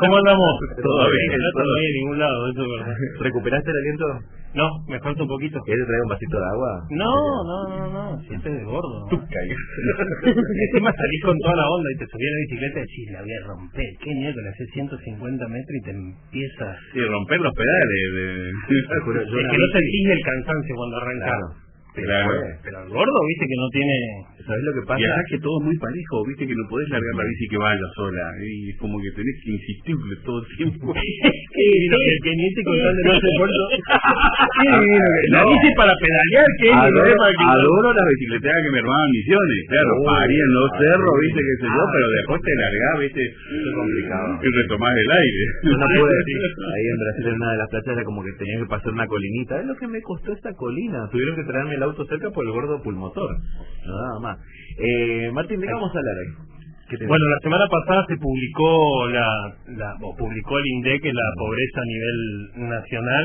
¿Cómo andamos? Todo bien. No hay en ningún lado, eso es verdad. ¿Recuperaste el aliento? No, me falta un poquito. ¿Quieres traer un vasito de agua? No, si este es de gordo. Encima salís con toda la onda y te subís a la bicicleta y decís, la voy a romper. ¿Qué miedo? Le haces 150 metros y te empiezas... Sí, romper los pedales. Es que no sentís el cansancio cuando arrancás. Claro. Pero el gordo, viste que no tiene... ¿Sabes lo que pasa? Y acá que todo es muy parejo, viste que no podés largar la bici que vaya sola. Y es como que tenés que insistir todo el tiempo. Que ni te contando no se puerto. La bici para pedalear, que adoro las bicicleteras que me armaban misiones. Claro, parían los cerros, viste, qué sé yo, pero después te largás, viste, es complicado. Y retomás el aire. Yo no pude decir. Ahí en Brasil, en una de las playas, era como que tenías que pasar una colinita. Es lo que me costó esta colina. Tuvieron que traerme el auto cerca por el gordo pulmotor. No, nada más. Martín, ¿de qué vamos a hablar hoy? Bueno, la semana pasada se publicó publicó el INDEC la pobreza a nivel nacional,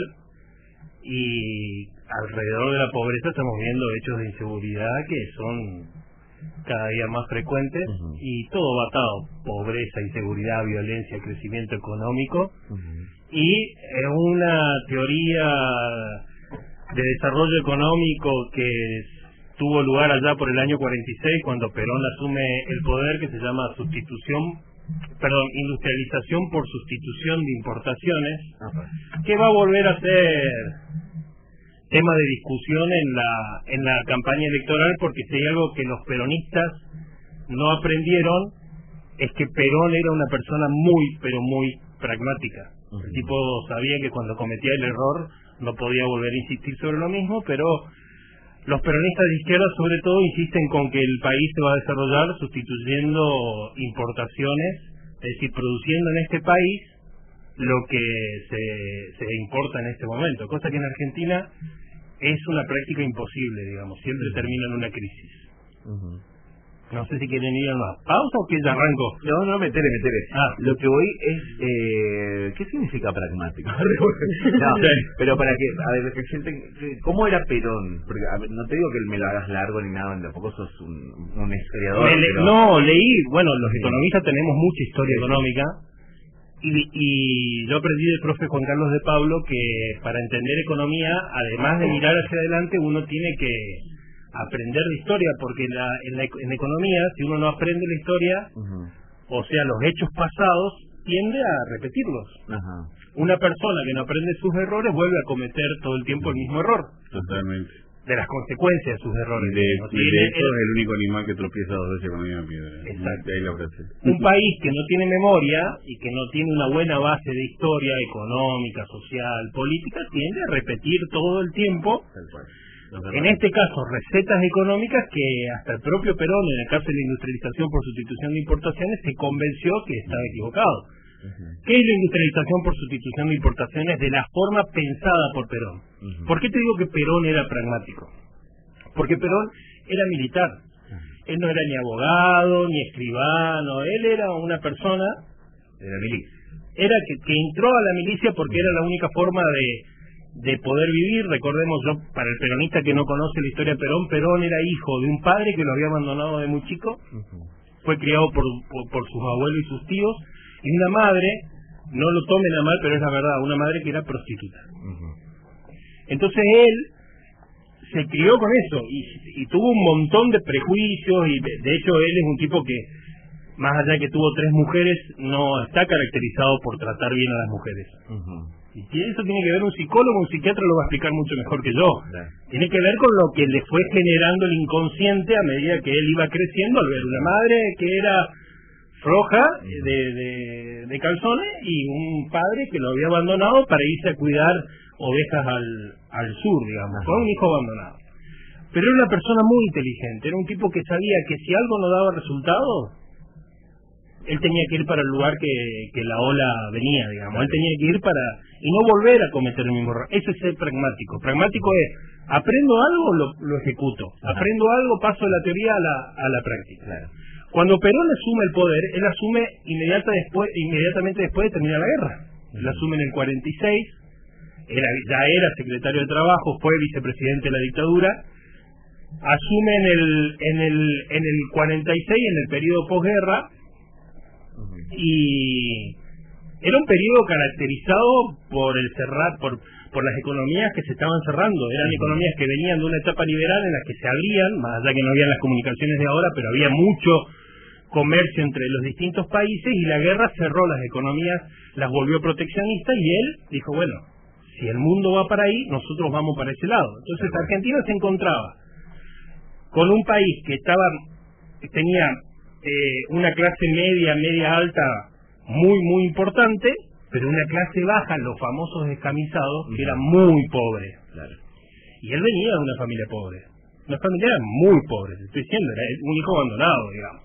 y alrededor de la pobreza estamos viendo hechos de inseguridad que son cada día más frecuentes, y todo va atado: pobreza, inseguridad, violencia, crecimiento económico, y una teoría de desarrollo económico que tuvo lugar allá por el año 46, cuando Perón asume el poder, que se llama industrialización por sustitución de importaciones, que va a volver a ser tema de discusión en la campaña electoral, porque si hay algo que los peronistas no aprendieron es que Perón era una persona muy, pero muy pragmática. El tipo sabía que cuando cometía el error no podía volver a insistir sobre lo mismo, pero los peronistas de izquierda sobre todo insisten con que el país se va a desarrollar sustituyendo importaciones, es decir, produciendo en este país lo que se importa en este momento, cosa que en Argentina es una práctica imposible, digamos, siempre termina en una crisis. No sé si quieren ir a una pausa o que ya arranco. No, metele. Lo que voy es... ¿qué significa pragmático? Pero para que... A ver, que sienten... ¿Cómo era Perón? Porque no te digo que me lo hagas largo ni nada, tampoco sos un historiador. No, leí... Bueno, los economistas tenemos mucha historia económica, y yo aprendí del profe Juan Carlos de Pablo que para entender economía, además de mirar hacia adelante, uno tiene que aprender de historia, porque en economía, si uno no aprende la historia, o sea, los hechos pasados, tiende a repetirlos. Una persona que no aprende sus errores vuelve a cometer todo el tiempo el mismo error. Totalmente. De las consecuencias de sus errores. De hecho, es el único animal que tropieza dos veces con la misma piedra. Exacto. Ahí la frase. Un país que no tiene memoria y que no tiene una buena base de historia económica, social, política, tiende a repetir todo el tiempo. En este caso, recetas económicas que hasta el propio Perón, en el caso de la industrialización por sustitución de importaciones, se convenció que estaba equivocado. ¿Qué es la industrialización por sustitución de importaciones de la forma pensada por Perón? ¿Por qué te digo que Perón era pragmático? Porque Perón era militar. Él no era ni abogado, ni escribano, él era una persona de la milicia. Era que entró a la milicia porque era la única forma de poder vivir. Recordemos, para el peronista que no conoce la historia de Perón, Perón era hijo de un padre que lo había abandonado de muy chico, fue criado por sus abuelos y sus tíos, y una madre, no lo tomen a mal, pero es la verdad, una madre que era prostituta. Entonces él se crió con eso y tuvo un montón de prejuicios, y de hecho él es un tipo que, más allá de que tuvo 3 mujeres, no está caracterizado por tratar bien a las mujeres. Y eso tiene que ver un psicólogo, un psiquiatra lo va a explicar mucho mejor que yo. Tiene que ver con lo que le fue generando el inconsciente a medida que él iba creciendo, al ver una madre que era floja de calzones y un padre que lo había abandonado para irse a cuidar ovejas al sur, digamos. Fue un hijo abandonado. Pero era una persona muy inteligente, era un tipo que sabía que si algo no daba resultado, él tenía que ir para el lugar que la ola venía, digamos. Él tenía que ir y no volver a cometer el mismo error. Eso es ser pragmático. Pragmático es, aprendo algo, lo ejecuto. Aprendo algo, paso de la teoría a la práctica. Cuando Perón asume el poder, él asume inmediatamente después de terminar la guerra. Él asume en el 46, ya era secretario de Trabajo, fue vicepresidente de la dictadura, asume en el 46, en el periodo posguerra, y Era un periodo caracterizado por el por las economías que se estaban cerrando. Eran economías que venían de una etapa liberal en la que se abrían, más allá que no había las comunicaciones de ahora, pero había mucho comercio entre los distintos países, y la guerra cerró las economías, las volvió proteccionistas, y él dijo, bueno, si el mundo va para ahí, nosotros vamos para ese lado. Entonces Argentina se encontraba con un país que tenía una clase media alta muy importante, pero una clase baja, los famosos descamisados, que eran muy pobres. Claro. Y él venía de una familia pobre. Una familia muy pobre, estoy diciendo, era un hijo abandonado, digamos.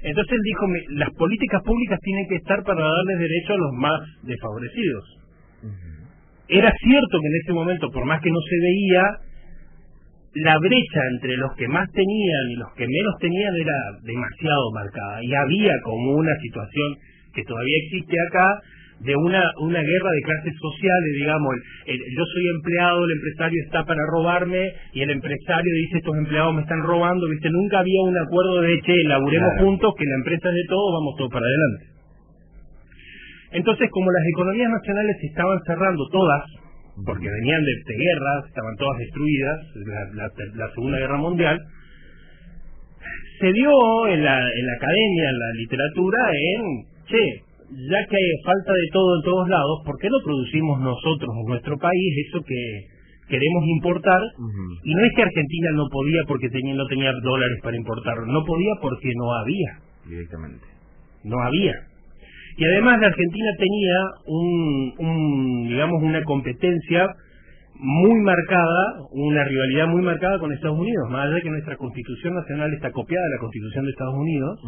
Entonces él dijo, las políticas públicas tienen que estar para darles derecho a los más desfavorecidos. Era cierto que en ese momento, por más que no se veía, la brecha entre los que más tenían y los que menos tenían era demasiado marcada, y había como una situación que todavía existe acá, de una guerra de clases sociales, digamos. Yo soy empleado, el empresario está para robarme, y el empresario dice, estos empleados me están robando, ¿viste? Nunca había un acuerdo de, che, laburemos juntos, que la empresa es de todos, vamos todos para adelante. Entonces, como las economías nacionales se estaban cerrando todas, porque venían de guerras, estaban todas destruidas, la Segunda Guerra Mundial, se dio en la academia, en la literatura, ya que hay falta de todo en todos lados, ¿por qué no producimos nosotros en nuestro país eso que queremos importar? Y no es que Argentina no podía porque no tenía dólares para importarlo, no podía porque no había. Directamente. No había. Y además la Argentina tenía digamos, una competencia muy marcada, una rivalidad muy marcada con Estados Unidos. Más allá de que nuestra Constitución Nacional está copiada de la Constitución de Estados Unidos,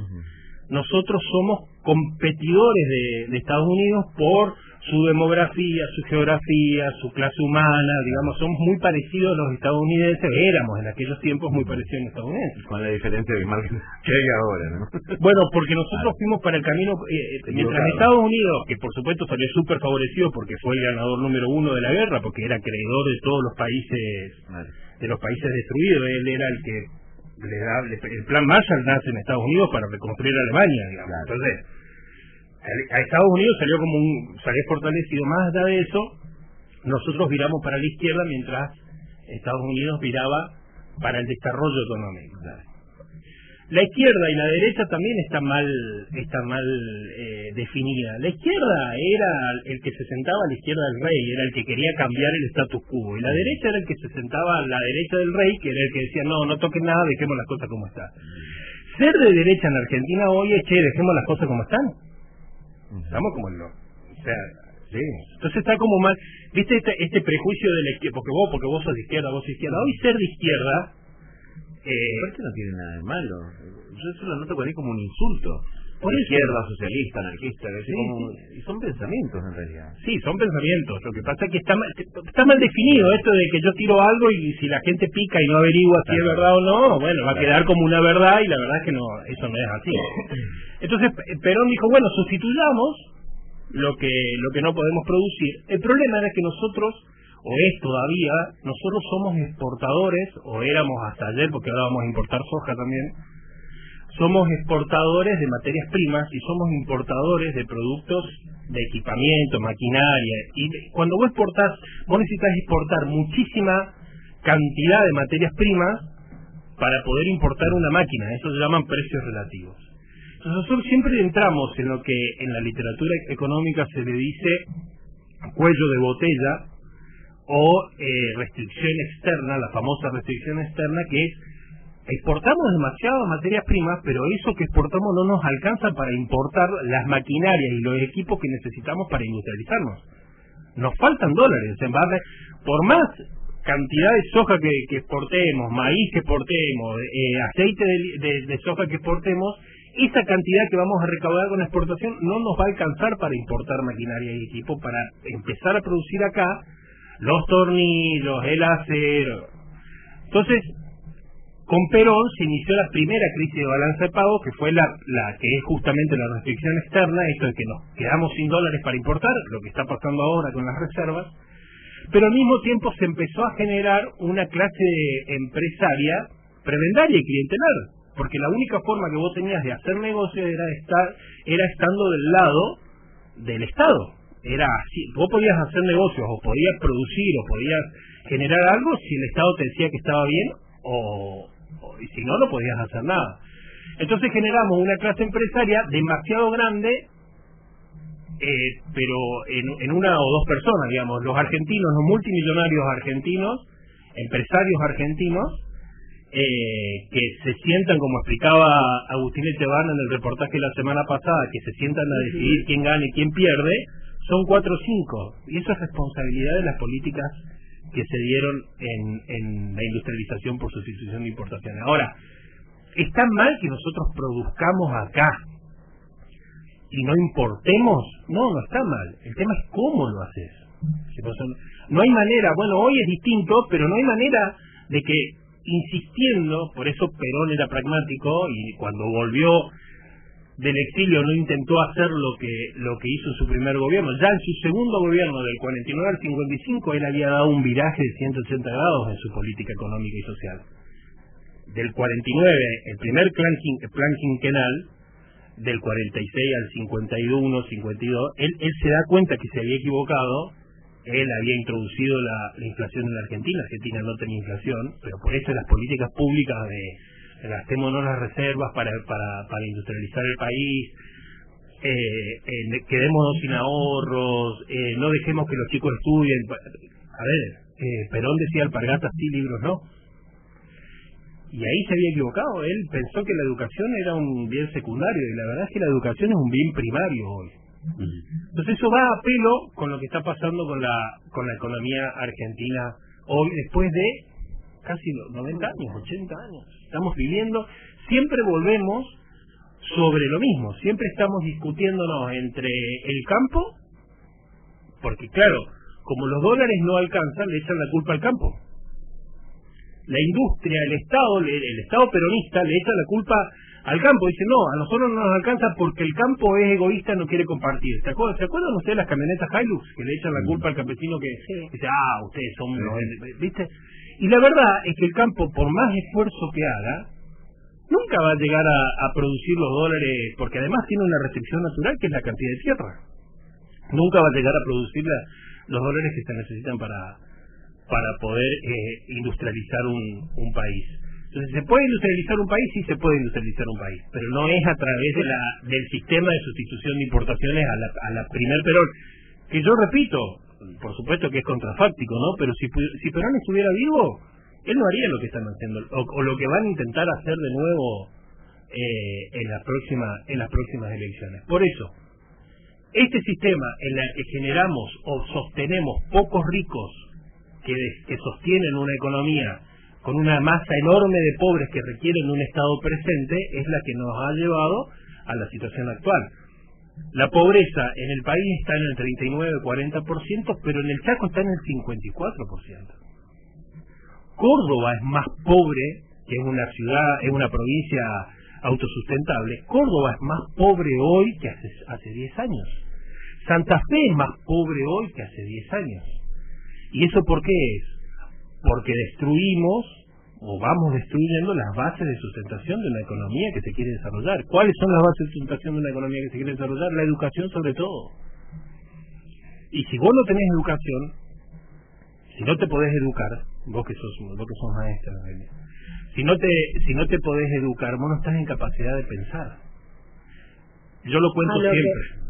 nosotros somos competidores de Estados Unidos por su demografía, su geografía, su clase humana, digamos, somos muy parecidos a los estadounidenses, éramos en aquellos tiempos muy parecidos a los estadounidenses. Con la diferencia de más que hay ahora, ¿no? Bueno, porque nosotros fuimos para el camino, mientras Estados Unidos, que por supuesto salió súper favorecido porque fue el ganador número 1 de la guerra, porque era acreedor de todos los países, de los países destruidos, él era el que el plan Marshall nace en Estados Unidos para reconstruir Alemania, digamos. Entonces, a Estados Unidos salió fortalecido. Más allá de eso, nosotros viramos para la izquierda, mientras Estados Unidos viraba para el desarrollo económico. La izquierda y la derecha también está mal definida. La izquierda era el que se sentaba a la izquierda del rey, era el que quería cambiar el status quo, y la derecha era el que se sentaba a la derecha del rey, que era el que decía, no toquen nada, dejemos las cosas como están. Ser de derecha en Argentina hoy es, dejemos las cosas como están. Estamos como o sea, sí. Entonces está como mal, viste este prejuicio de la izquierda, porque vos sos de izquierda, vos sos de izquierda. Hoy ser de izquierda aparte no tiene nada de malo. Yo eso lo noto por ahí como un insulto. Por izquierda, socialista, anarquista, y son pensamientos en realidad. Sí, son pensamientos. Lo que pasa es que está mal definido esto de que yo tiro algo y si la gente pica y no averigua si es verdad o no, bueno, va a quedar como una verdad, y la verdad es que no, eso no es así. Entonces Perón dijo, bueno, sustituyamos lo que no podemos producir. El problema es que nosotros, o es todavía, nosotros somos exportadores, o éramos hasta ayer, porque ahora vamos a importar soja también, somos exportadores de materias primas y somos importadores de productos de equipamiento, maquinaria, y cuando vos exportás, vos necesitas exportar muchísima cantidad de materias primas para poder importar una máquina, eso se llaman precios relativos. Entonces nosotros siempre entramos en lo que en la literatura económica se le dice cuello de botella, o restricción externa, la famosa restricción externa, que es exportamos demasiadas materias primas, pero eso que exportamos no nos alcanza para importar las maquinarias y los equipos que necesitamos para industrializarnos. Nos faltan dólares, por más cantidad de soja que exportemos, maíz que exportemos, aceite de soja que exportemos, esa cantidad que vamos a recaudar con la exportación no nos va a alcanzar para importar maquinaria y equipo, para empezar a producir acá los tornillos, el acero. Entonces, con Perón se inició la primera crisis de balanza de pago, que fue la que es justamente la restricción externa, esto de que nos quedamos sin dólares para importar, lo que está pasando ahora con las reservas, pero al mismo tiempo se empezó a generar una clase empresaria prebendaria y clientelar, porque la única forma que vos tenías de hacer negocio era estando del lado del Estado. Era así, vos podías hacer negocios, o podías producir, o podías generar algo si el Estado te decía que estaba bien, y si no, no podías hacer nada. Entonces generamos una clase empresaria demasiado grande, pero en una o dos personas, digamos, los argentinos, los multimillonarios argentinos, empresarios argentinos, que se sientan, como explicaba Agustín Echeván en el reportaje la semana pasada, que se sientan a decidir quién gana y quién pierde, son 4 o 5, y eso es responsabilidad de las políticas que se dieron en la industrialización por sustitución de importaciones. Ahora, ¿está mal que nosotros produzcamos acá y no importemos? No, no está mal. El tema es cómo lo haces. No hay manera, bueno, hoy es distinto, pero no hay manera de que, insistiendo, por eso Perón era pragmático, y cuando volvió del exilio no intentó hacer lo que hizo en su primer gobierno. Ya en su segundo gobierno, del 49 al 55, él había dado un viraje de 180 grados en su política económica y social. Del 49, el primer plan quinquenal, del 46 al 51, 52, él se da cuenta que se había equivocado. Él había introducido la inflación en la Argentina. Argentina no tenía inflación, pero por eso las políticas públicas de gastémonos las reservas para industrializar el país, quedémonos sin ahorros, no dejemos que los chicos estudien. A ver, Perón decía alpargatas sí, libros no. Y ahí se había equivocado. Él pensó que la educación era un bien secundario, y la verdad es que la educación es un bien primario hoy. Entonces eso va a pelo con lo que está pasando con la economía argentina hoy, después de casi 90 años, 80 años. Estamos viviendo, siempre volvemos sobre lo mismo, siempre estamos discutiéndonos entre el campo, porque claro, como los dólares no alcanzan, le echan la culpa al campo. La industria, el Estado peronista le echa la culpa al campo. Dice, no, a nosotros no nos alcanza porque el campo es egoísta, no quiere compartir. ¿Se acuerdan ustedes de las camionetas Hilux que le echan la culpa al campesino que dice, ustedes son unos... ¿Viste? Y la verdad es que el campo, por más esfuerzo que haga, nunca va a llegar a producir los dólares, porque además tiene una restricción natural que es la cantidad de tierra. Nunca va a llegar a producir los dólares que se necesitan para poder industrializar un país. Entonces, ¿se puede industrializar un país? Sí, se puede industrializar un país, pero no es a través del sistema de sustitución de importaciones a la primer Perón, que yo repito, por supuesto que es contrafáctico, ¿no? Pero si Perón estuviera vivo, él no haría lo que están haciendo, o lo que van a intentar hacer de nuevo en las próximas elecciones. Por eso, este sistema en el que generamos o sostenemos pocos ricos que sostienen una economía con una masa enorme de pobres que requieren un Estado presente, es la que nos ha llevado a la situación actual. La pobreza en el país está en el 39-40%, pero en el Chaco está en el 54%. Córdoba es más pobre, que es una ciudad, es una provincia autosustentable. Córdoba es más pobre hoy que hace 10 años. Santa Fe es más pobre hoy que hace 10 años. ¿Y eso por qué es? Porque destruimos, o vamos destruyendo las bases de sustentación de una economía que se quiere desarrollar. ¿Cuáles son las bases de sustentación de una economía que se quiere desarrollar? La educación, sobre todo. Y si vos no tenés educación, si no te podés educar, vos que sos maestra, si no te podés educar, vos no estás en capacidad de pensar. Yo lo cuento siempre.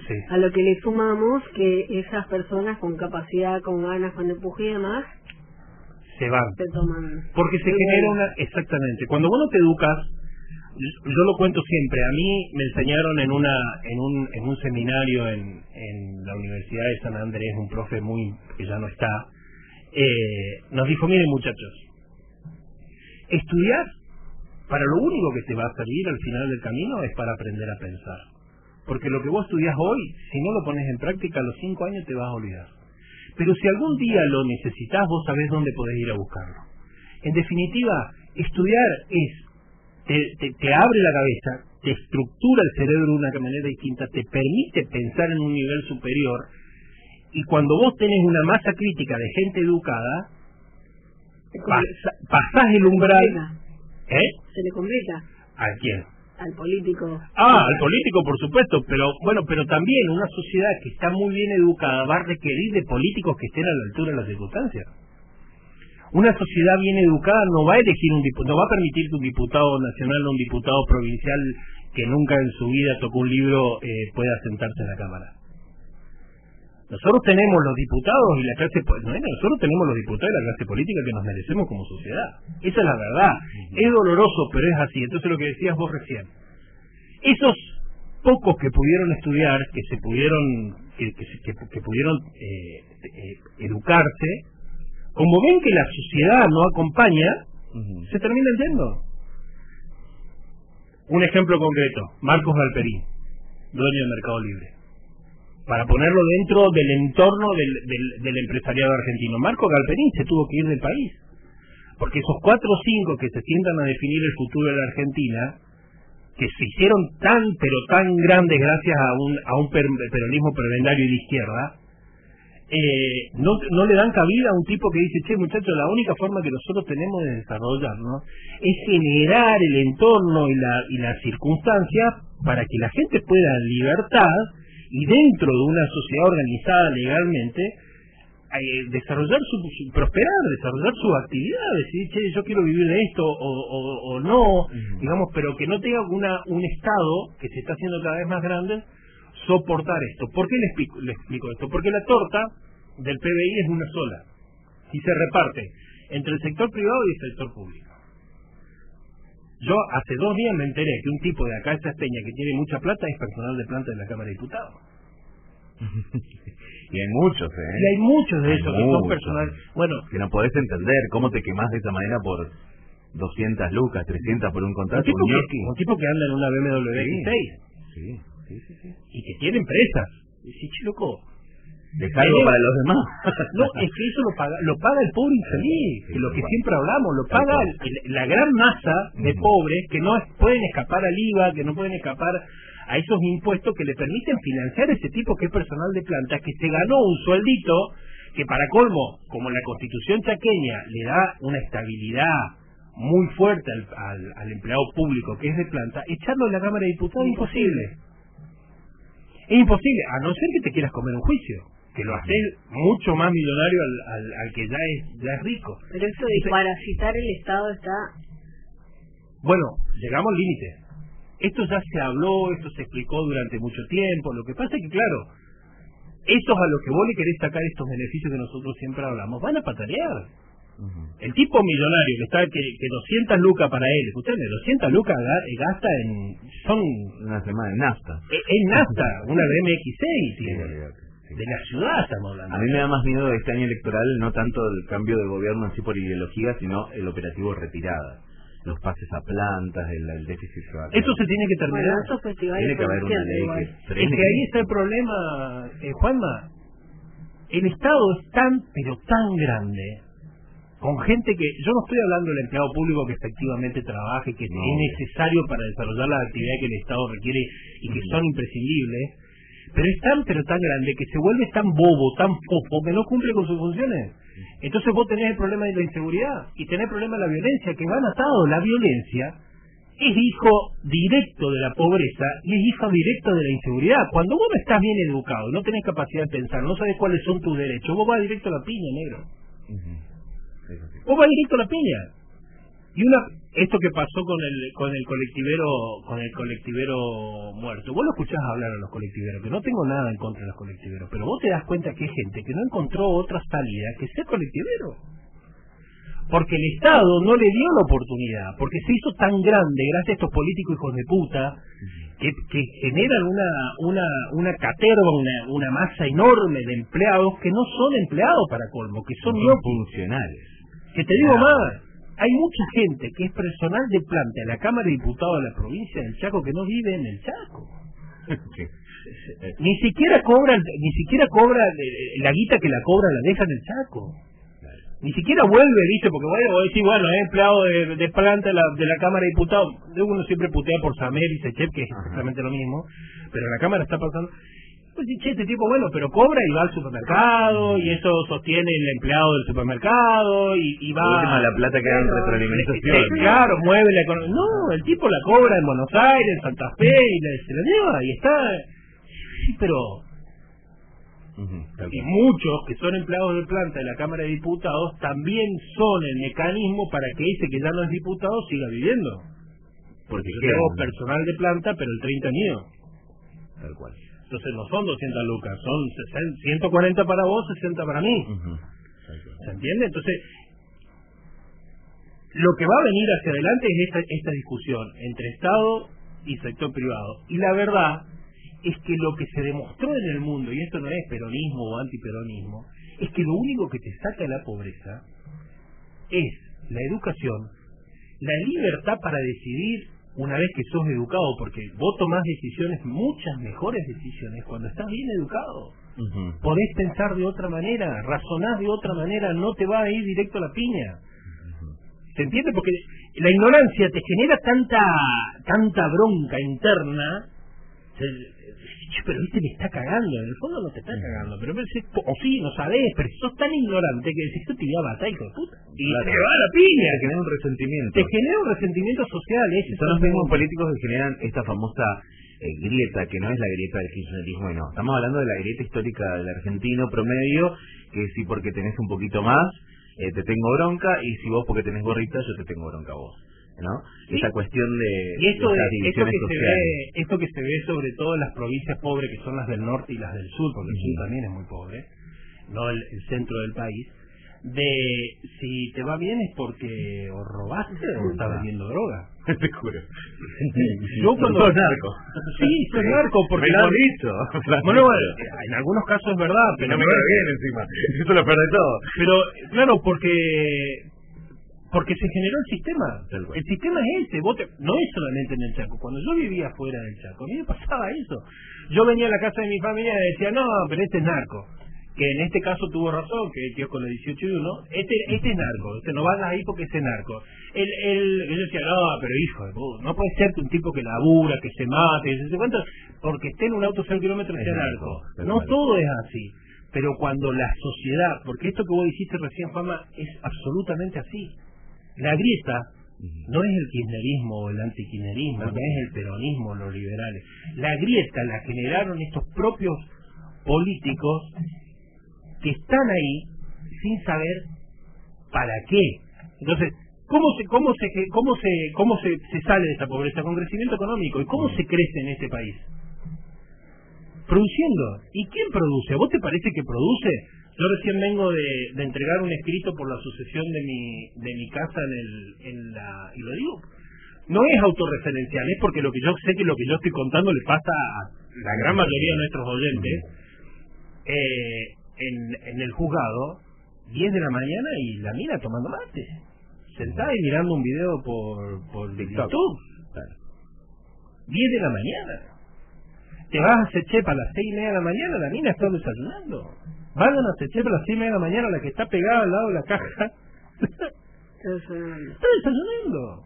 Sí. A lo que le sumamos que esas personas con capacidad, con ganas, con empuje y demás, se van. Se toman. Porque se genera exactamente. Cuando vos no te educas, yo lo cuento siempre. A mí me enseñaron en un seminario en la Universidad de San Andrés, un profe que ya no está, nos dijo, miren muchachos, estudiar para lo único que te va a servir al final del camino es para aprender a pensar. Porque lo que vos estudiás hoy, si no lo pones en práctica, a los 5 años te vas a olvidar. Pero si algún día lo necesitas, vos sabés dónde podés ir a buscarlo. En definitiva, estudiar te abre la cabeza, te estructura el cerebro de una manera distinta, te permite pensar en un nivel superior, y cuando vos tenés una masa crítica de gente educada, pasás el umbral. ¿Se le complica? ¿A quién? al político. Al político, por supuesto, pero también una sociedad que está muy bien educada va a requerir de políticos que estén a la altura de las circunstancias. Una sociedad bien educada no va a elegir no va a permitir que un diputado nacional o un diputado provincial que nunca en su vida tocó un libro pueda sentarse en la Cámara. Nosotros tenemos los diputados y la clase nosotros tenemos los diputados y la clase política que nos merecemos como sociedad. Esa es la verdad. Es doloroso, pero es así. Entonces lo que decías vos recién, esos pocos que pudieron estudiar, que pudieron educarse, como ven que la sociedad no acompaña, se terminan yendo. Un ejemplo concreto, Marcos Galperín, dueño del Mercado Libre, para ponerlo dentro del entorno del empresariado argentino. Marcos Galperín se tuvo que ir del país, porque esos 4 o 5 que se sientan a definir el futuro de la Argentina, que se hicieron pero tan grandes gracias a un peronismo prebendario y de izquierda, no le dan cabida a un tipo que dice, che muchachos, la única forma que nosotros tenemos de desarrollarnos es generar el entorno y la circunstancia para que la gente pueda en libertad y dentro de una sociedad organizada legalmente desarrollar prosperar, desarrollar sus actividades, decir, che, yo quiero vivir de esto o no, digamos, pero que no tenga un Estado que se está haciendo cada vez más grande soportar esto. ¿Por qué le explico esto? Porque la torta del PBI es una sola y se reparte entre el sector privado y el sector público. Yo hace 2 días me enteré que un tipo de acá de Chasteña que tiene mucha plata es personal de planta de la Cámara de Diputados. Y hay muchos, Y hay muchos de esos que son personal. Bueno, que no podés entender cómo te quemás de esa manera por 200 lucas, 300 por un contrato. Un tipo que anda en una BMW X6. Sí. Y que tiene empresas. Y sí, loco, dejarlo para los demás. No, es que eso lo paga el pobre infeliz, que lo que siempre hablamos, lo paga la gran masa de pobres que no pueden escapar al IVA, que no pueden escapar a esos impuestos que le permiten financiar ese tipo que es personal de planta, que se ganó un sueldito que para colmo, como la Constitución chaqueña le da una estabilidad muy fuerte al empleado público que es de planta, echarlo en la Cámara de Diputados es imposible. Es imposible, a no ser que te quieras comer un juicio, que lo haces mucho más millonario al que ya es rico. Pero eso de parasitar el Estado está... Bueno, llegamos al límite. Esto ya se habló, esto se explicó durante mucho tiempo. Lo que pasa es que, claro, esos a los que vos le querés sacar estos beneficios que nosotros siempre hablamos, van a patarear. El tipo millonario que 200 lucas para él, escuchame, 200 lucas gasta son una semana en nafta. En nafta, una BMX6 tiene. De la ciudad estamos hablando. A mí me da más miedo de este año electoral, no tanto el cambio de gobierno en sí por ideología, sino el operativo retirada. Los pases a plantas, el déficit. Eso se tiene que terminar. Bueno, tiene que haber una ley que frene. Es que ahí está el problema, Juanma. El Estado es pero tan grande, con gente que, yo no estoy hablando del empleado público que efectivamente trabaje, que es necesario para desarrollar las actividades que el Estado requiere y que son imprescindibles, pero es tan grande que se vuelve tan bobo, tan fofo, que no cumple con sus funciones. Entonces vos tenés el problema de la inseguridad y tenés el problema de la violencia, que van atados. La violencia es hijo directo de la pobreza y es hijo directo de la inseguridad. Cuando vos no estás bien educado, no tenés capacidad de pensar, no sabés cuáles son tus derechos, vos vas directo a la piña, negro. Vos vas directo a la piña. Y esto que pasó con el colectivero muerto, vos lo escuchás hablar a los colectiveros, que no tengo nada en contra de los colectiveros, pero vos te das cuenta que hay gente que no encontró otra salida que ser colectivero, porque el Estado no le dio la oportunidad, porque se hizo tan grande gracias a estos políticos hijos de puta que generan una caterva, una masa enorme de empleados que no son empleados para colmo, que son no funcionales. Que te digo más, hay mucha gente que es personal de planta en la Cámara de Diputados de la provincia del Chaco que no vive en el Chaco. Ni siquiera cobra la guita que la cobra, la deja en el Chaco. Ni siquiera vuelve, ¿viste? Porque vos decís, bueno, es empleado de planta de la Cámara de Diputados. Uno siempre putea por Samer y Sechep, que es exactamente lo mismo, pero la Cámara está pasando. Pues sí, che, este tipo, bueno, pero cobra y va al supermercado, y eso sostiene el empleado del supermercado, y va... Última, la plata que da en retroalimentación. Claro, mueve la economía. No, el tipo la cobra en Buenos Aires, en Santa Fe, y se la lleva, y está... Sí, pero... Y muchos que son empleados de planta de la Cámara de Diputados también son el mecanismo para que ese que ya no es diputado siga viviendo. Porque yo tengo personal de planta, pero el 30 es mío. Tal cual. Entonces no son 200 lucas, son 140 para vos, 60 para mí. ¿Se entiende? Entonces, lo que va a venir hacia adelante es esta discusión entre Estado y sector privado. Y la verdad es que lo que se demostró en el mundo, y esto no es peronismo o antiperonismo, es que lo único que te saca de la pobreza es la educación, la libertad para decidir una vez que sos educado, porque vos tomás decisiones, muchas mejores decisiones, cuando estás bien educado. Podés pensar de otra manera, razonás de otra manera, no te va a ir directo a la piña. ¿Se entiende? Porque la ignorancia te genera tanta bronca interna. Pero viste, me está cagando, en el fondo no te está cagando, pero o sí, no sabés, pero sos tan ignorante que decís, esto te iba a matar, hijo de puta, y te va a la piña. Te genera un resentimiento. Te genera un resentimiento social. Son los mismos políticos que generan esta famosa grieta, que no es la grieta del kirchnerismo, no. Estamos hablando de la grieta histórica del argentino promedio, que si porque tenés un poquito más, te tengo bronca, y si vos porque tenés gorrita, yo te tengo bronca a vos. ¿No? Sí. Esta cuestión de esto que se ve sobre todo en las provincias pobres, que son las del norte y las del sur, porque el sur también es muy pobre, no el centro del país, de si te va bien es porque o robaste o estás vendiendo droga. Te juro. Yo cuando sos narco. Sí, soy narco, porque me lo han dicho. Bueno, en algunos casos es verdad, pero no me queda bien encima. Eso lo perdí todo. Pero claro, porque se generó el sistema. El sistema es ese. No es solamente en el Chaco. Cuando yo vivía fuera del Chaco, a mí me pasaba eso. Yo venía a la casa de mi familia y decía, no, pero este es narco. Que en este caso tuvo razón, que el tío con los 18 y 1, este es narco. No vas ahí porque este es narco. Yo decía, no, pero hijo de puta, no puede ser que un tipo que labura, que se mate, y no sé cuánto, porque esté en un auto 0 kilómetros sea narco. No todo es así. Pero cuando la sociedad, porque esto que vos dijiste recién, Fama, es absolutamente así. La grieta no es el kirchnerismo o el antikirchnerismo, no es el peronismo o los liberales. La grieta la generaron estos propios políticos que están ahí sin saber para qué. Entonces, ¿cómo se sale de esta pobreza? Con crecimiento económico. ¿Y cómo se crece en este país? Produciendo. ¿Y quién produce? ¿A vos te parece que produce? Yo recién vengo de entregar un escrito por la sucesión de mi casa y lo digo, no es autorreferencial, es porque lo que yo sé que lo que yo estoy contando le pasa a la gran mayoría de nuestros oyentes. En el juzgado, 10 de la mañana y la mina tomando mate, sentada y mirando un video por YouTube. 10 de la mañana. Te vas a Sechepa a las 6:30 de la mañana, la mina está desayunando. Vayan a Sechepa a las 6:30 de la mañana, la que está pegada al lado de la caja. Está desayunando.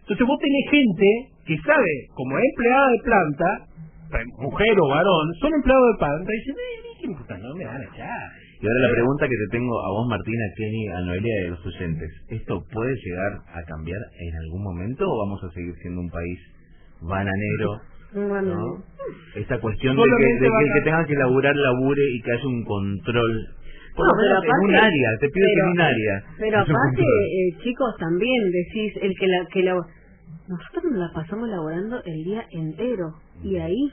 Entonces vos tenés gente que sabe, como es empleada de planta, mujer o varón, son empleados de planta, y dicen, ¿qué importa? No me van a echar. Y ahora la pregunta que te tengo a vos, Martina, a Kenny, a Noelia y a los oyentes, ¿esto puede llegar a cambiar en algún momento o vamos a seguir siendo un país bananero? ¿No? Esta cuestión de que el que tenga que laburar, labure y que haya un control. Por lo menos en un área, te pido que en un área. Pero aparte, chicos, también decís, nosotros nos la pasamos laborando el día entero, y ahí...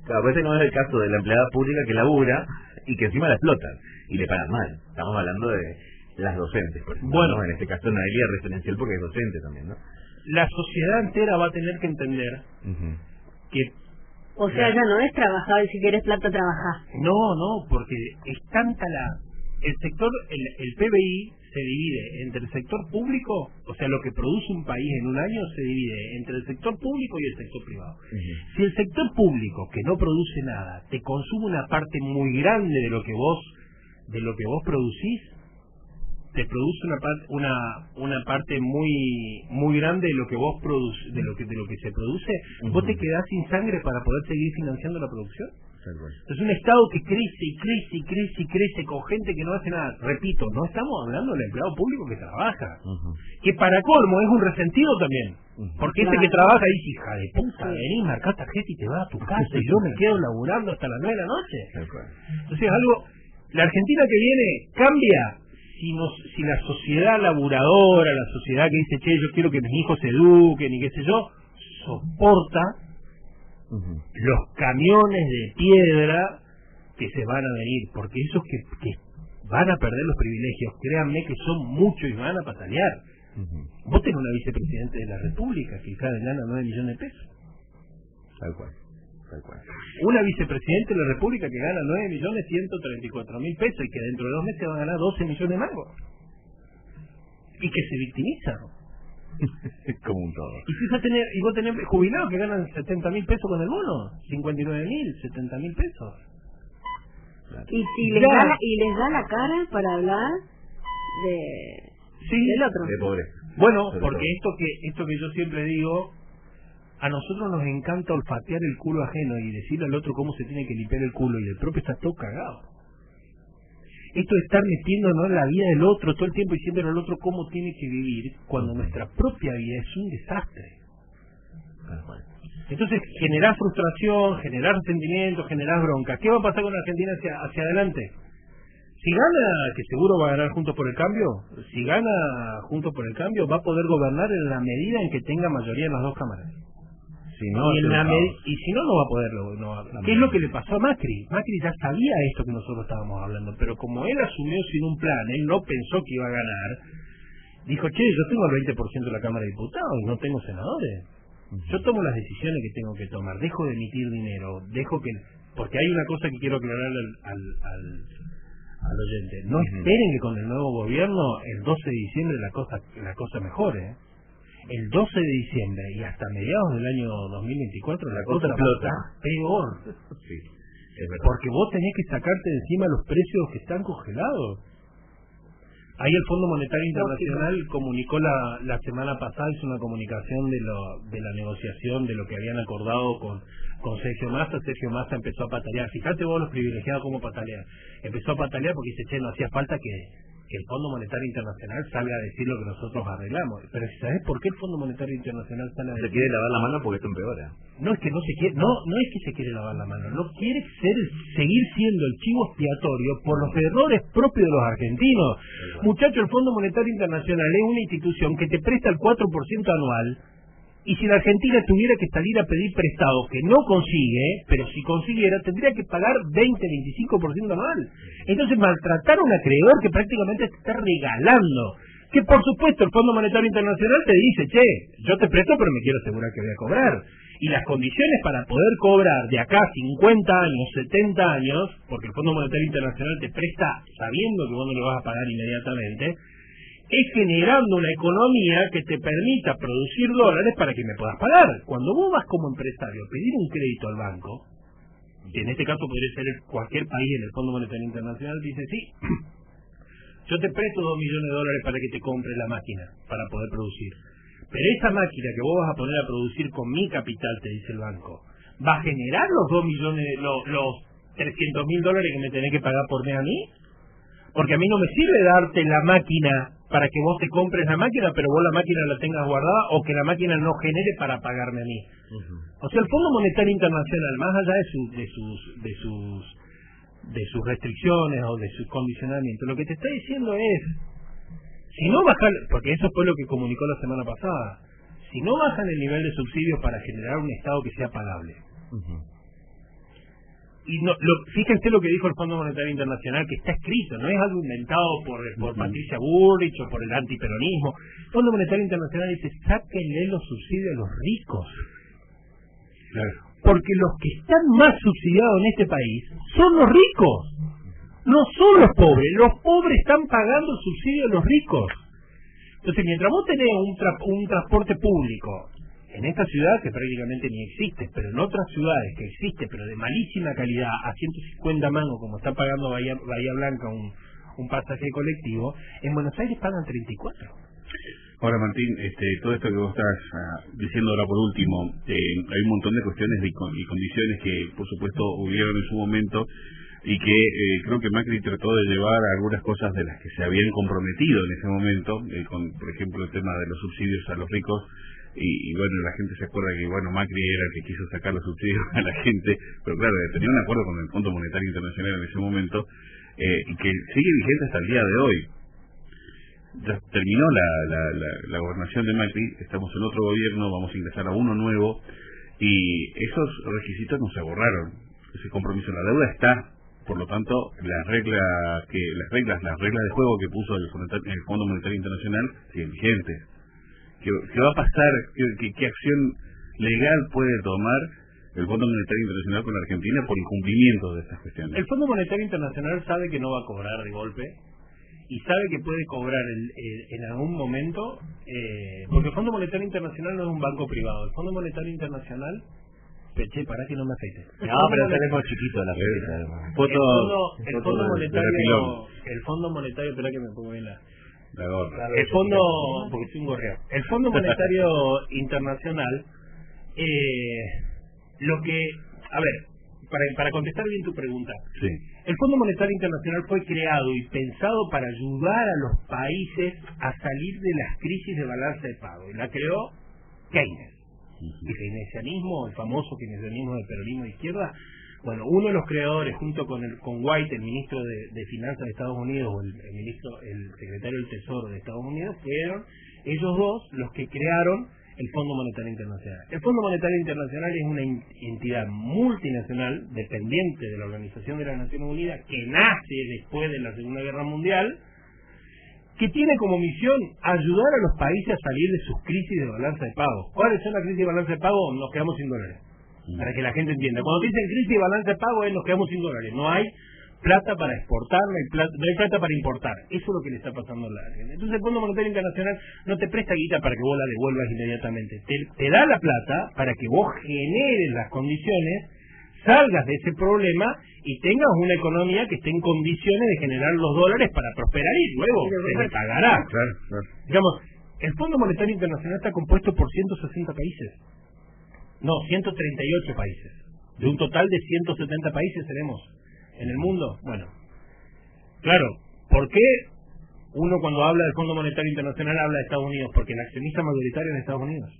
Claro, este no es el caso de la empleada pública que labura y que encima la explotan y le pagan mal. Estamos hablando de las docentes, por ejemplo. Bueno, ¿no? En este caso Noelia es referencial porque es docente también, ¿no? La sociedad entera va a tener que entender que... O sea, ya no es trabajar, si querés plata, trabajás. No, porque es tanta el sector, el PBI se divide entre el sector público, o sea, lo que produce un país en un año se divide entre el sector público y el sector privado. Si el sector público, que no produce nada, te consume una parte muy grande de lo que vos producís, te produce una parte muy grande de lo que vos produces, de lo que se produce, vos te quedás sin sangre para poder seguir financiando la producción. Es un Estado que crece con gente que no hace nada. Repito, no estamos hablando del empleado público que trabaja, que para colmo es un resentido también, porque ese que trabaja dice, hija de puta, venís, marcás tarjeta y te vas a tu casa y yo me quedo laburando hasta las 9 de la noche. Entonces la Argentina que viene cambia si la sociedad laburadora, la sociedad que dice, che, yo quiero que mis hijos se eduquen y qué sé yo, soporta los camiones de piedra que se van a venir, porque esos que van a perder los privilegios, créanme que son muchos y van a patalear. Vos tenés una vicepresidente de la República que cada gana 9 millones de pesos. Tal cual. Una vicepresidente de la República que gana 9.134.000 pesos y que dentro de 2 meses va a ganar 12 millones de mangos. Y que se victimiza. Como un todo. Y vos tenés jubilados que ganan 70.000 pesos con el bono, 59.000, 70.000 pesos. Claro. Y les da la cara para hablar del otro. De pobre. Bueno, porque esto que yo siempre digo, a nosotros nos encanta olfatear el culo ajeno y decirle al otro cómo se tiene que limpiar el culo, y el propio está todo cagado. Esto de estar metiéndonos en la vida del otro todo el tiempo diciéndole al otro cómo tiene que vivir, cuando nuestra propia vida es un desastre. Entonces generás frustración, generás resentimiento, generás bronca. ¿Qué va a pasar con Argentina hacia adelante? Si gana, que seguro va a ganar Juntos por el Cambio, si gana Juntos por el Cambio, va a poder gobernar en la medida en que tenga mayoría en las dos cámaras. Si no va a poderlo. ¿Qué es lo que le pasó a Macri? Macri ya sabía esto que nosotros estábamos hablando, pero como él asumió sin un plan, él no pensó que iba a ganar, dijo, che, yo tengo el 20% de la Cámara de Diputados y no tengo senadores. Yo tomo las decisiones que tengo que tomar, dejo de emitir dinero, porque hay una cosa que quiero aclararle al oyente. No esperen que con el nuevo gobierno, el 12 de diciembre, la cosa mejore. El 12 de diciembre y hasta mediados del año 2024 la cosa explota peor. Sí, es verdad. Porque vos tenés que sacarte de encima los precios que están congelados. Ahí el Fondo Monetario Internacional comunicó la semana pasada, hizo una comunicación de la negociación de lo que habían acordado con Sergio Massa. Sergio Massa empezó a patalear. Fíjate vos los privilegiados cómo patalean. Empezó a patalear porque dice, che, no hacía falta que el Fondo Monetario Internacional salga a decir lo que nosotros arreglamos. Pero ¿sabés por qué el Fondo Monetario Internacional sale a decir? Se quiere lavar la mano porque esto empeora. No es que no se quiere, no es que se quiere lavar la mano, no quiere seguir siendo el chivo expiatorio por los errores propios de los argentinos. Muchacho, el Fondo Monetario Internacional es una institución que te presta el 4% anual, y si la Argentina tuviera que salir a pedir prestado, que no consigue, pero si consiguiera, tendría que pagar 20-25% anual. Entonces maltratar a un acreedor que prácticamente te está regalando, que por supuesto el Fondo Monetario Internacional te dice, che, yo te presto pero me quiero asegurar que voy a cobrar. Y las condiciones para poder cobrar de acá 50 años, 70 años, porque el Fondo Monetario Internacional te presta sabiendo que vos no lo vas a pagar inmediatamente, es generando una economía que te permita producir dólares para que me puedas pagar. Cuando vos vas como empresario a pedir un crédito al banco, que en este caso podría ser cualquier país en el Fondo Monetario Internacional, dice, sí, yo te presto $2 millones para que te compre la máquina para poder producir. Pero esa máquina que vos vas a poner a producir con mi capital, te dice el banco, ¿va a generar los 2 millones, los $300.000 que me tenés que pagar por mes a mí? Porque a mí no me sirve darte la máquina para que vos te compres la máquina, pero vos la máquina la tengas guardada, o que la máquina no genere para pagarme a mí. O sea, el Fondo Monetario Internacional, más allá de sus restricciones o de sus condicionamientos, lo que te está diciendo es, si no bajan, porque eso fue lo que comunicó la semana pasada, si no bajan el nivel de subsidios para generar un Estado que sea pagable. Y fíjense lo que dijo el Fondo Monetario Internacional, que está escrito, no es algo inventado por Patricia Bullrich o por el antiperonismo. El Fondo Monetario Internacional dice, sáquenle los subsidios a los ricos. Claro. Porque los que están más subsidiados en este país son los ricos, no son los pobres. Los pobres están pagando el subsidio de los ricos. Entonces, mientras vos tenés un transporte público en esta ciudad que prácticamente ni existe, pero en otras ciudades que existe, pero de malísima calidad, a 150 mangos, como está pagando Bahía Blanca un pasaje colectivo, en Buenos Aires pagan 34. Ahora, Martín, todo esto que vos estás diciendo ahora por último, hay un montón de cuestiones y condiciones que, por supuesto, hubieron en su momento y que creo que Macri trató de llevar algunas cosas de las que se habían comprometido en ese momento, con, por ejemplo, el tema de los subsidios a los ricos. Y bueno, la gente se acuerda que Macri era el que quiso sacar los subsidios a la gente, pero claro, tenía un acuerdo con el Fondo Monetario Internacional en ese momento, y que sigue vigente hasta el día de hoy. Ya terminó la gobernación de Macri, estamos en otro gobierno, vamos a ingresar a uno nuevo, y esos requisitos no se borraron, ese compromiso, la deuda está, por lo tanto las reglas de juego que puso el Fondo Monetario Internacional siguen vigentes. ¿Qué va a pasar? ¿Qué acción legal puede tomar el Fondo Monetario Internacional con Argentina por incumplimiento de estas cuestiones? El Fondo Monetario Internacional sabe que no va a cobrar de golpe y sabe que puede cobrar en algún momento, porque el Fondo Monetario Internacional no es un banco privado. El Fondo Monetario Internacional... para que no me afeite. No, pero tenemos chiquito la pelita. El Fondo Monetario, espera que me pongo bien la gorra. El Fondo, porque soy un gorreo. El Fondo Monetario Internacional, para contestar bien tu pregunta, sí. El Fondo Monetario Internacional fue creado y pensado para ayudar a los países a salir de las crisis de balance de pago, y la creó Keynes. El keynesianismo, el famoso keynesianismo del peronismo de izquierda. Bueno, uno de los creadores, junto con White, el ministro de Finanzas de Estados Unidos, o el secretario del Tesoro de Estados Unidos, fueron ellos dos los que crearon el Fondo Monetario Internacional. El Fondo Monetario Internacional es una entidad multinacional, dependiente de la Organización de las Naciones Unidas, que nace después de la Segunda Guerra Mundial, que tiene como misión ayudar a los países a salir de sus crisis de balanza de pago. ¿Cuáles son las crisis de balanza de pago? Nos quedamos sin dólares. Para que la gente entienda. Cuando dicen crisis de balanza de pago es nos quedamos sin dólares. No hay plata para exportar, no hay plata para importar. Eso es lo que le está pasando a la gente. Entonces el Fondo Monetario Internacional no te presta guita para que vos la devuelvas inmediatamente. Te da la plata para que vos generes las condiciones, salgas de ese problema y tengas una economía que esté en condiciones de generar los dólares para prosperar y luego se le pagará. Claro. Digamos, el Fondo Monetario Internacional está compuesto por 160 países. No, 138 países. De un total de 170 países tenemos en el mundo. Bueno, claro, ¿por qué uno cuando habla del Fondo Monetario Internacional habla de Estados Unidos? Porque el accionista mayoritario es Estados Unidos.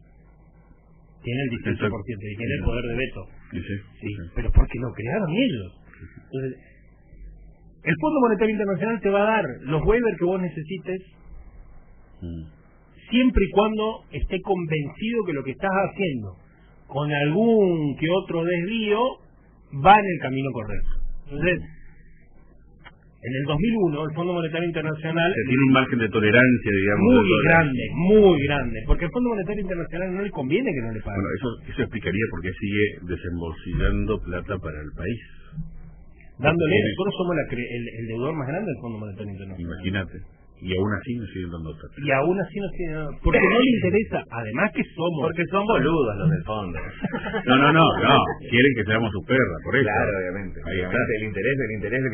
Tiene el 18% y tiene el poder de veto. Sí, pero porque lo crearon ellos. Entonces, el Fondo Monetario Internacional te va a dar los waivers que vos necesites, siempre y cuando esté convencido que lo que estás haciendo, con algún que otro desvío, va en el camino correcto. Entonces, en el 2001 el Fondo Monetario Internacional tiene un margen de tolerancia, digamos, muy grande, porque al Fondo Monetario Internacional no le conviene que no le paguen. Bueno, eso explicaría por qué sigue desembolsillando plata para el país. Nosotros somos el deudor más grande del Fondo Monetario Internacional. Imagínate. Y aún así nos siguen dando plata. Y aún así nos siguen dando, porque no le interesa, además que somos... Porque son boludos los del fondo. No, quieren que seamos su perra, por eso. Claro, obviamente. El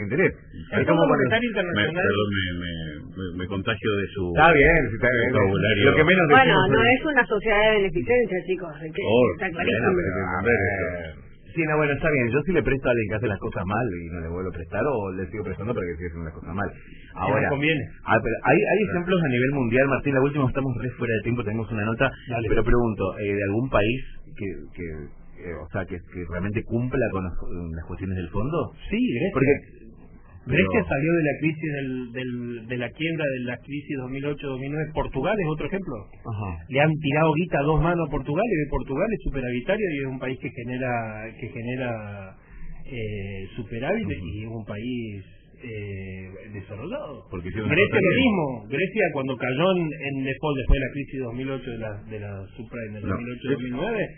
interés. El Fondo Monetario Internacional... Perdón, me contagio de su... Está bien. Vocabulario. Lo que menos no es una sociedad de beneficencia, chicos. Está clarísimo. Sí, bueno, está bien. Yo sí le presto a alguien que hace las cosas mal y no le vuelvo a prestar, o le sigo prestando para que siga haciendo las cosas mal. Ahora, conviene. Pero hay ejemplos a nivel mundial, Martín. La última, estamos re fuera de tiempo, tenemos una nota. Dale. Pero pregunto, ¿de algún país que realmente cumpla con las cuestiones del fondo? Sí, Grecia. Porque Grecia salió de la crisis de la quiebra de la crisis 2008-2009. Portugal es otro ejemplo. Ajá. Le han tirado guita a dos manos a Portugal, y de Portugal es superavitario y es un país que genera superávit, y es un país desarrollado. Porque Grecia lo mismo. Grecia cuando cayó en default después de la crisis 2008 de la subprime del 2008-2009,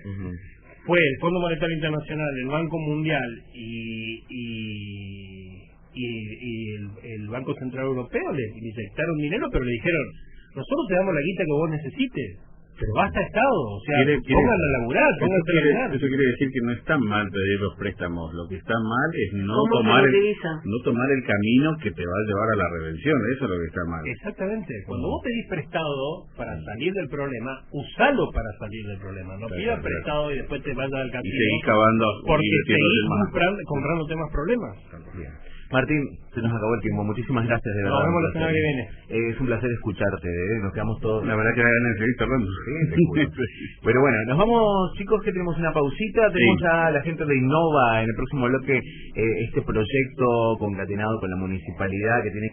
fue el Fondo Monetario Internacional, el Banco Mundial y el Banco Central Europeo le inyectaron dinero, pero le dijeron: nosotros te damos la guita que vos necesites, Pero basta Estado, o sea, pónganlo a laburar, pónganse a laburar. Eso quiere decir que no está mal pedir los préstamos, lo que está mal es no tomar el camino que te va a llevar a la redención, eso es lo que está mal. Exactamente, cuando vos pedís prestado para salir del problema, usalo para salir del problema, no pidas prestado y después te vayas al casino. Y seguís cavando porque seguís comprándote más problemas. Bien. Martín, se nos acabó el tiempo. Muchísimas gracias, de verdad. Nos vemos la semana que viene. Es un placer escucharte, nos quedamos todos... La verdad que me ganas de seguir cerrando. Pero bueno, nos vamos, chicos, que tenemos una pausita. Tenemos a la gente de Innova en el próximo bloque, este proyecto concatenado con la municipalidad que tiene...